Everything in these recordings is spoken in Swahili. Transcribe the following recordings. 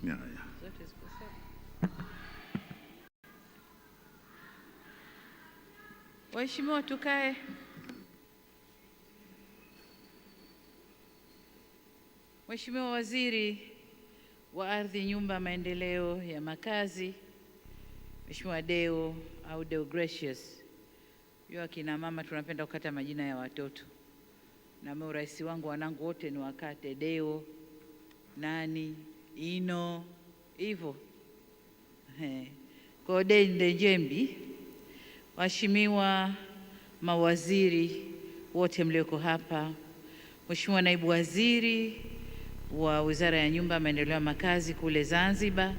Yeah. Waheshimiwa, tukae. Mheshimiwa Waziri wa Ardhi, Nyumba, Maendeleo ya Makazi, Mheshimiwa Deo au Deogratius. Yeye akina mama tunapenda kukata majina ya watoto. Na mimi rais wangu wanangu wote ni wakate Deo, nani, Ino, hivyo. Kwa Ndejembi, waheshimiwa mawaziri wote mlioko hapa, Mheshimiwa Naibu Waziri wa Wizara ya Nyumba, Maendeleo ya Makazi kule Zanzibar,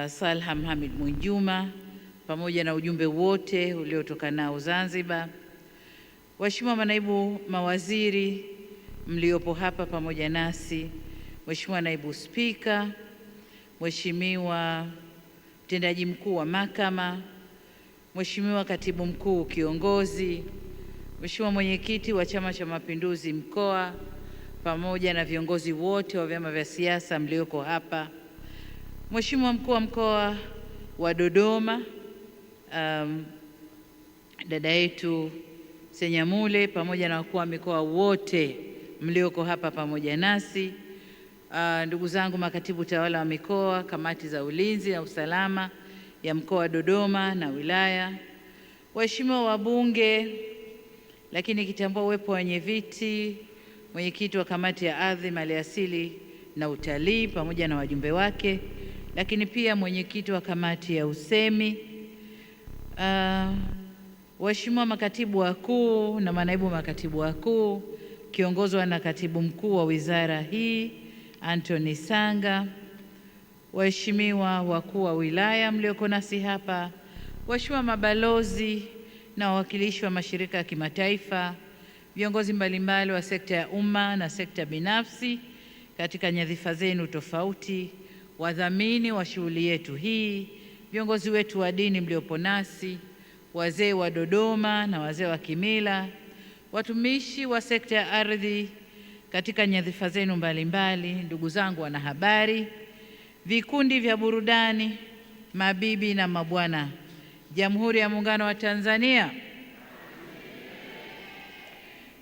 Salha Mohamed Mwinjuma, pamoja na ujumbe wote uliotoka nao Zanzibar, waheshimiwa manaibu mawaziri mliopo hapa pamoja nasi, Mheshimiwa Naibu Spika, Mheshimiwa Mtendaji Mkuu wa Mahakama, Mheshimiwa Katibu Mkuu Kiongozi, Mheshimiwa Mwenyekiti wa Chama cha Mapinduzi Mkoa, pamoja na viongozi wote wa vyama vya siasa mlioko hapa, Mheshimiwa Mkuu wa Mkoa wa Dodoma, dada yetu Senyamule, pamoja na wakuu wa mikoa wote mlioko hapa pamoja nasi, ndugu zangu makatibu tawala wa mikoa, kamati za ulinzi na usalama ya mkoa wa Dodoma na wilaya, waheshimiwa wabunge, lakini kitambua uwepo wa wenyeviti, mwenyekiti wa kamati ya ardhi, maliasili na utalii pamoja na wajumbe wake, lakini pia mwenyekiti wa kamati ya usemi, waheshimiwa makatibu wakuu na manaibu makatibu wakuu kiongozwa na katibu mkuu wa wizara hii Anthony Sanga, waheshimiwa wakuu wa wilaya mlioko nasi hapa, waheshimiwa mabalozi na wawakilishi wa mashirika ya kimataifa, viongozi mbalimbali wa sekta ya umma na sekta binafsi katika nyadhifa zenu tofauti, wadhamini wa shughuli yetu hii, viongozi wetu wa dini mliopo nasi, wazee wa Dodoma na wazee wa kimila, watumishi wa sekta ya ardhi katika nyadhifa zenu mbalimbali, ndugu zangu wanahabari, vikundi vya burudani, mabibi na mabwana, Jamhuri ya Muungano wa Tanzania.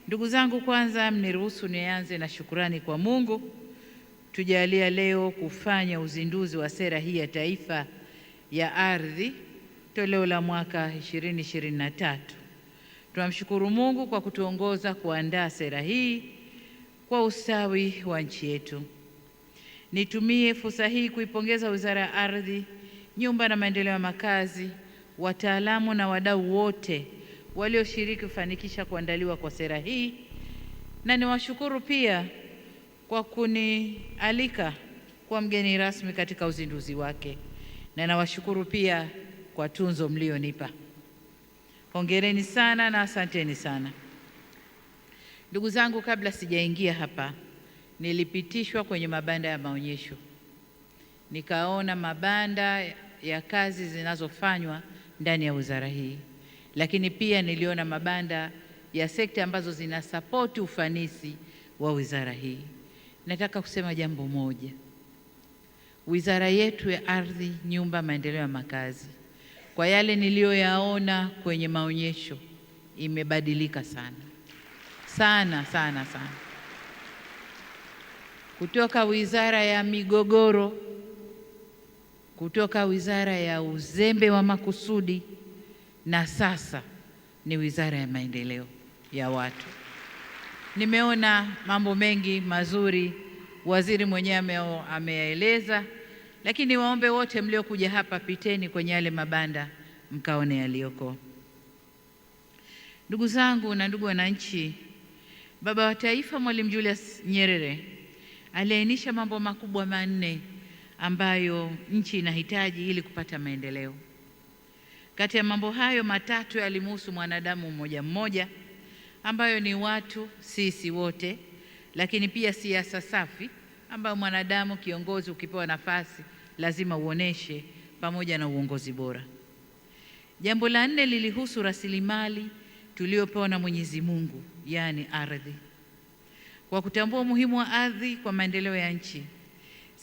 Ndugu zangu, kwanza mniruhusu nianze na shukurani kwa Mungu tujalia leo kufanya uzinduzi wa sera hii ya taifa ya ardhi toleo la mwaka 2023. Tunamshukuru Mungu kwa kutuongoza kuandaa sera hii kwa ustawi wa nchi yetu. Nitumie fursa hii kuipongeza Wizara ya Ardhi, Nyumba na Maendeleo ya Makazi, wataalamu na wadau wote walioshiriki kufanikisha kuandaliwa kwa sera hii, na niwashukuru pia kwa kunialika kwa mgeni rasmi katika uzinduzi wake, na nawashukuru pia kwa tunzo mlionipa. Hongereni sana na asanteni sana. Ndugu zangu, kabla sijaingia hapa, nilipitishwa kwenye mabanda ya maonyesho, nikaona mabanda ya kazi zinazofanywa ndani ya wizara hii, lakini pia niliona mabanda ya sekta ambazo zinasapoti ufanisi wa wizara hii. Nataka kusema jambo moja, wizara yetu ya Ardhi, Nyumba, Maendeleo ya Makazi, kwa yale niliyoyaona kwenye maonyesho, imebadilika sana sana sana sana, kutoka wizara ya migogoro, kutoka wizara ya uzembe wa makusudi, na sasa ni wizara ya maendeleo ya watu. Nimeona mambo mengi mazuri waziri mwenyewe ameyaeleza, lakini waombe wote mliokuja hapa, piteni kwenye yale mabanda mkaone yaliyoko. Ndugu zangu na ndugu wananchi, Baba wa Taifa Mwalimu Julius Nyerere aliainisha mambo makubwa manne ambayo nchi inahitaji ili kupata maendeleo. Kati ya mambo hayo matatu yalimhusu mwanadamu mmoja mmoja, ambayo ni watu sisi wote, lakini pia siasa safi ambayo mwanadamu kiongozi ukipewa nafasi lazima uoneshe, pamoja na uongozi bora. Jambo la nne lilihusu rasilimali tuliopewa na Mwenyezi Mungu, yaani ardhi. Kwa kutambua umuhimu wa ardhi kwa maendeleo ya nchi,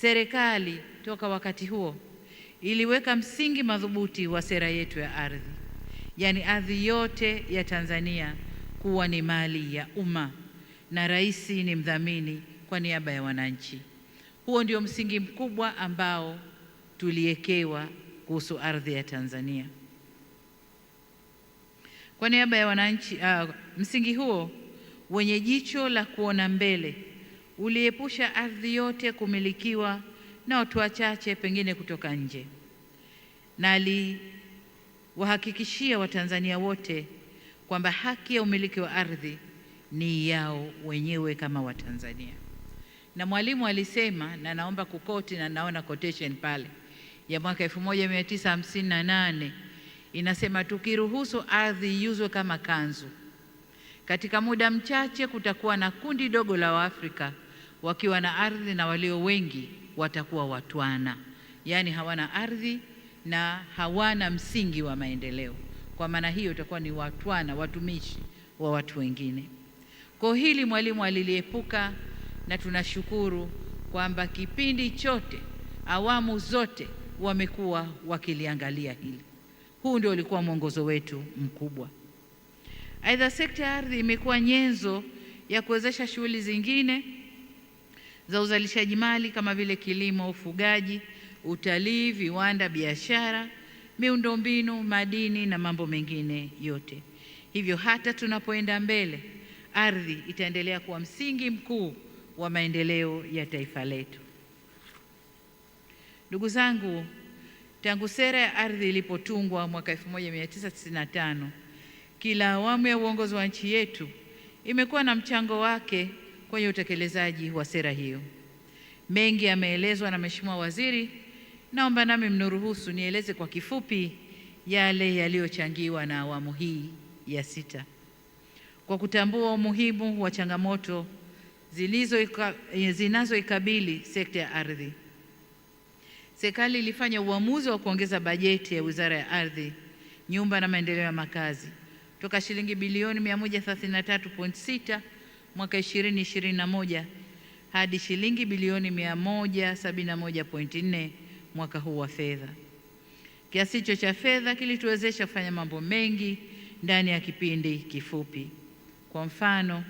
Serikali toka wakati huo iliweka msingi madhubuti wa sera yetu ya ardhi, yaani ardhi yote ya Tanzania kuwa ni mali ya umma na rais ni mdhamini kwa niaba ya wananchi. Huo ndio msingi mkubwa ambao tuliekewa kuhusu ardhi ya Tanzania. Kwa niaba ya wananchi, msingi huo wenye jicho la kuona mbele uliepusha ardhi yote kumilikiwa na watu wachache pengine kutoka nje, na aliwahakikishia Watanzania wote kwamba haki ya umiliki wa ardhi ni yao wenyewe kama Watanzania. Na Mwalimu alisema, na naomba kukoti, na naona quotation pale ya mwaka 1958 inasema, tukiruhusu ardhi iuzwe kama kanzu, katika muda mchache kutakuwa na kundi dogo la Waafrika wakiwa na ardhi na walio wengi watakuwa watwana, yaani hawana ardhi na hawana msingi wa maendeleo. Kwa maana hiyo itakuwa ni watwana, watumishi wa watu wengine. Kwa hili Mwalimu aliliepuka, na tunashukuru kwamba kipindi chote, awamu zote wamekuwa wakiliangalia hili. Huu ndio ulikuwa mwongozo wetu mkubwa. Aidha, sekta ya ardhi imekuwa nyenzo ya kuwezesha shughuli zingine za uzalishaji mali kama vile kilimo, ufugaji, utalii, viwanda, biashara, miundombinu, madini na mambo mengine yote. Hivyo hata tunapoenda mbele, ardhi itaendelea kuwa msingi mkuu wa maendeleo ya taifa letu. Ndugu zangu, tangu sera ya ardhi ilipotungwa mwaka 1995, kila awamu ya uongozi wa nchi yetu imekuwa na mchango wake kwenye utekelezaji wa sera hiyo. Mengi yameelezwa na Mheshimiwa Waziri, naomba nami mnuruhusu nieleze kwa kifupi yale yaliyochangiwa na awamu hii ya 6. Kwa kutambua umuhimu wa changamoto zinazoikabili sekta ya ardhi, serikali ilifanya uamuzi wa kuongeza bajeti ya Wizara ya Ardhi, Nyumba na Maendeleo ya Makazi toka shilingi bilioni 133.6 mwaka 2021 hadi shilingi bilioni 171.4 mwaka huu wa fedha. Kiasi hicho cha fedha kilituwezesha kufanya mambo mengi ndani ya kipindi kifupi. Kwa mfano,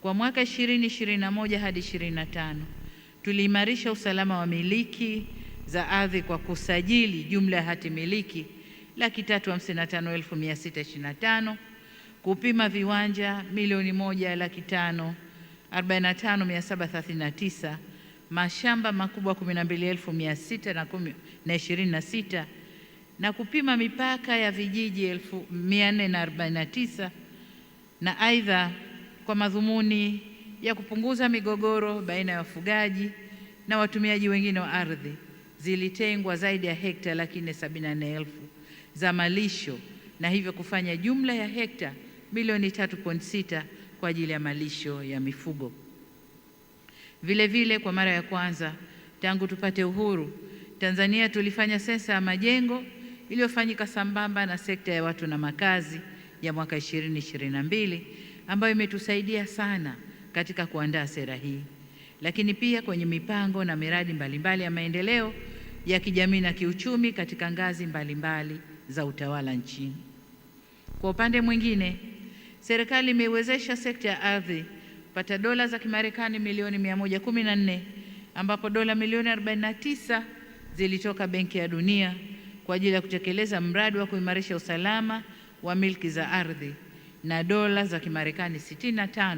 kwa mwaka 2021 hadi 25 tuliimarisha usalama wa miliki za ardhi kwa kusajili jumla ya hati miliki 355,625, kupima viwanja 1,545,739, mashamba makubwa 12,626 na kupima mipaka ya vijiji 449, na aidha kwa madhumuni ya kupunguza migogoro baina ya wafugaji na watumiaji wengine wa ardhi, zilitengwa zaidi ya hekta 474,000 za malisho, na hivyo kufanya jumla ya hekta milioni 3.6 kwa ajili ya malisho ya mifugo. Vile vile, kwa mara ya kwanza tangu tupate uhuru, Tanzania tulifanya sensa ya majengo iliyofanyika sambamba na sekta ya watu na makazi ya mwaka 2022, ambayo imetusaidia sana katika kuandaa sera hii, lakini pia kwenye mipango na miradi mbalimbali ya maendeleo ya kijamii na kiuchumi katika ngazi mbalimbali za utawala nchini. Kwa upande mwingine, serikali imeiwezesha sekta ya ardhi kupata dola za Kimarekani milioni 114, ambapo dola milioni 49 zilitoka Benki ya Dunia kwa ajili ya kutekeleza mradi wa kuimarisha usalama wa milki za ardhi, na dola za Kimarekani 65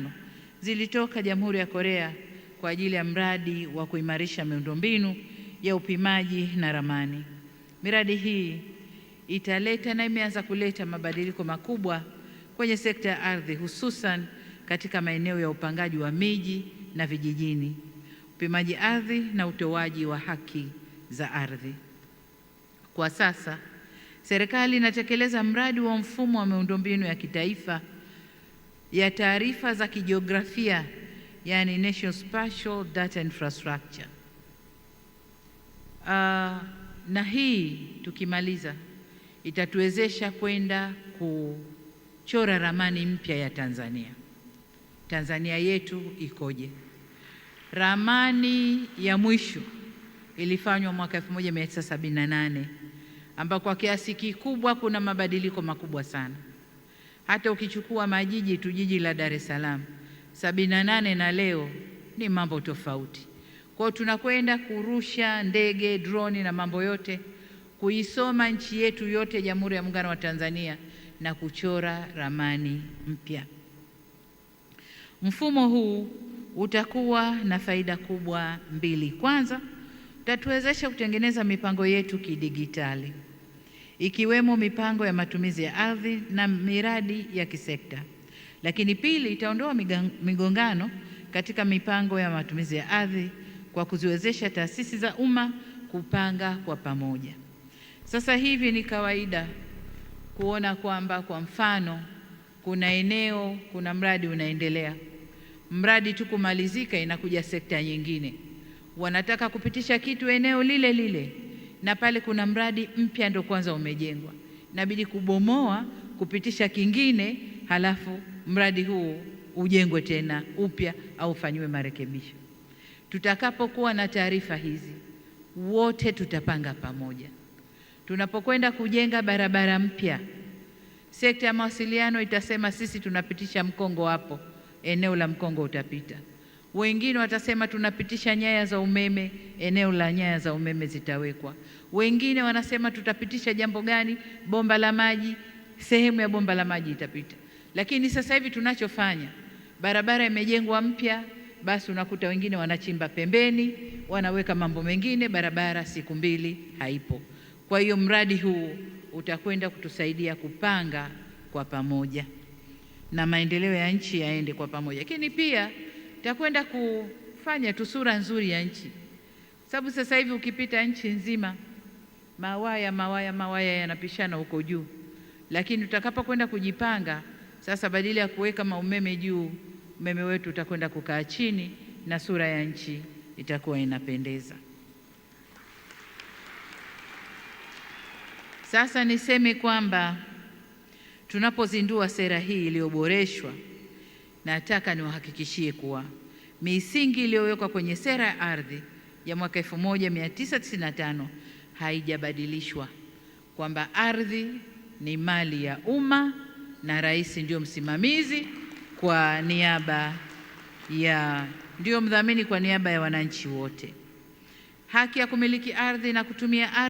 zilitoka Jamhuri ya Korea kwa ajili ya mradi wa kuimarisha miundombinu ya upimaji na ramani. Miradi hii italeta na imeanza kuleta mabadiliko makubwa kwenye sekta ya ardhi, hususan katika maeneo ya upangaji wa miji na vijijini, upimaji ardhi na utoaji wa haki za ardhi. Kwa sasa serikali inatekeleza mradi wa mfumo wa miundombinu ya kitaifa ya taarifa za kijiografia, yani National Spatial Data Infrastructure. Na hii tukimaliza itatuwezesha kwenda kuchora ramani mpya ya Tanzania. Tanzania yetu ikoje? Ramani ya mwisho ilifanywa mwaka 1978 ambako kwa kiasi kikubwa kuna mabadiliko makubwa sana. Hata ukichukua majiji tu, jiji la Dar es Salaam 78 na leo ni mambo tofauti. Kwa hiyo tunakwenda kurusha ndege, droni na mambo yote, kuisoma nchi yetu yote, Jamhuri ya Muungano wa Tanzania, na kuchora ramani mpya. Mfumo huu utakuwa na faida kubwa mbili. Kwanza, utatuwezesha kutengeneza mipango yetu kidigitali, ikiwemo mipango ya matumizi ya ardhi na miradi ya kisekta. Lakini pili, itaondoa migongano katika mipango ya matumizi ya ardhi kwa kuziwezesha taasisi za umma kupanga kwa pamoja. Sasa hivi ni kawaida kuona kwamba kwa mfano kuna eneo, kuna mradi unaendelea, mradi tu kumalizika inakuja sekta nyingine, wanataka kupitisha kitu eneo lile lile, na pale kuna mradi mpya ndo kwanza umejengwa, inabidi kubomoa kupitisha kingine, halafu mradi huu ujengwe tena upya au ufanyiwe marekebisho. Tutakapokuwa na taarifa hizi, wote tutapanga pamoja. Tunapokwenda kujenga barabara mpya, sekta ya mawasiliano itasema sisi tunapitisha mkongo hapo, eneo la mkongo utapita. Wengine watasema tunapitisha nyaya za umeme, eneo la nyaya za umeme zitawekwa. Wengine wanasema tutapitisha jambo gani, bomba la maji, sehemu ya bomba la maji itapita. Lakini sasa hivi tunachofanya, barabara imejengwa mpya, basi unakuta wengine wanachimba pembeni, wanaweka mambo mengine, barabara siku mbili haipo. Kwa hiyo mradi huu utakwenda kutusaidia kupanga kwa pamoja na maendeleo ya nchi yaende kwa pamoja. Lakini pia itakwenda kufanya tu sura nzuri ya nchi, sababu sasa hivi ukipita nchi nzima mawaya yanapishana huko juu, lakini tutakapokwenda kujipanga sasa, badala ya kuweka maumeme juu, umeme wetu utakwenda kukaa chini na sura ya nchi itakuwa inapendeza. Sasa niseme kwamba tunapozindua sera hii iliyoboreshwa, nataka niwahakikishie kuwa misingi iliyowekwa kwenye sera ya ardhi ya mwaka 1995 haijabadilishwa, kwamba ardhi ni mali ya umma na rais ndio msimamizi kwa niaba ya, ndio mdhamini kwa niaba ya wananchi wote. Haki ya kumiliki ardhi na kutumia ardhi